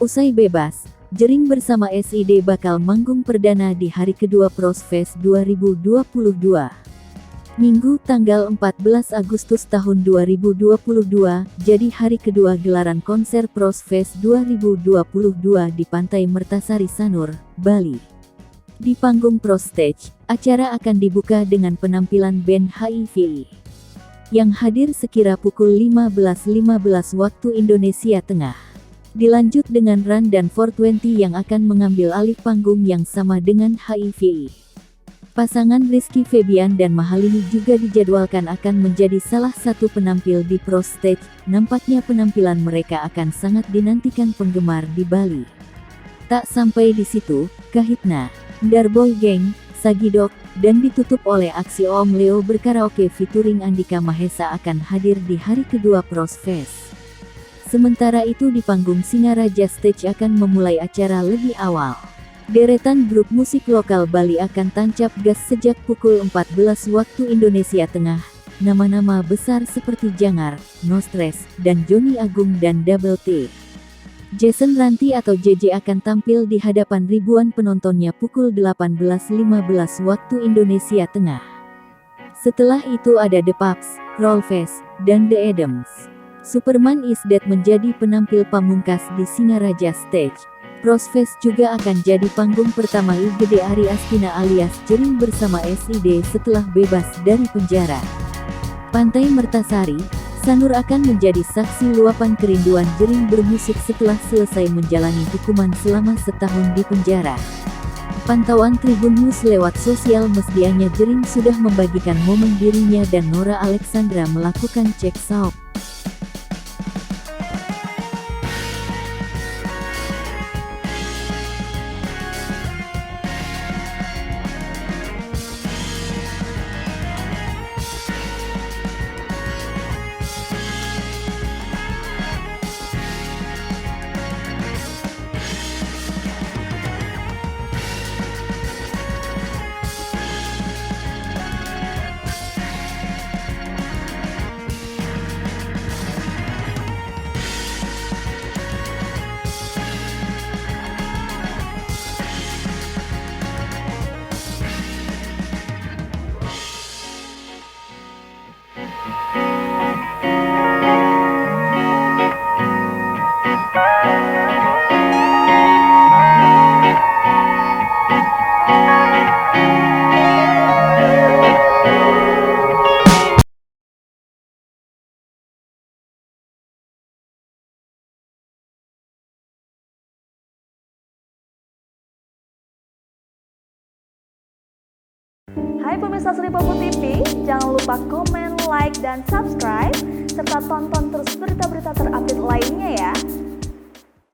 Usai bebas, Jering bersama SID bakal manggung perdana di hari kedua Prossfest 2022. Minggu tanggal 14 Agustus tahun 2022, jadi hari kedua gelaran konser Prossfest 2022 di Pantai Mertasari Sanur, Bali. Di panggung Prostage, acara akan dibuka dengan penampilan band HIVI yang hadir sekira pukul 15.15 waktu Indonesia Tengah. Dilanjut dengan Run dan 420 yang akan mengambil alih panggung yang sama dengan HIVI. Pasangan Rizky Febian dan Mahalini juga dijadwalkan akan menjadi salah satu penampil di Prostage. Nampaknya penampilan mereka akan sangat dinantikan penggemar di Bali. Tak sampai di situ, Kahitna, Darboy Gang, Sagidok, dan ditutup oleh aksi Om Leo berkaraoke featuring Andika Mahesa akan hadir di hari kedua Prossfest. Sementara itu di panggung Singaraja Stage akan memulai acara lebih awal. Deretan grup musik lokal Bali akan tancap gas sejak pukul 14 waktu Indonesia Tengah. Nama-nama besar seperti Jangar, No Stress, dan Joni Agung dan Double T. Jason Ranti atau JJ akan tampil di hadapan ribuan penontonnya pukul 18.15 waktu Indonesia Tengah. Setelah itu ada The Pups, Rollface, dan The Adams. Superman is Dead menjadi penampil pamungkas di Singaraja Stage. Prossfest juga akan jadi panggung pertama Gede Ari Astina alias Jering bersama SID setelah bebas dari penjara. Pantai Mertasari, Sanur akan menjadi saksi luapan kerinduan Jering bermusik setelah selesai menjalani hukuman selama setahun di penjara. Pantauan Tribun News lewat sosial medianya Jering sudah membagikan momen dirinya dan Nora Alexandra melakukan cek sound. Hai pemirsa Sri Popo TV, jangan lupa komen, like, dan subscribe, serta tonton terus berita-berita terupdate lainnya ya.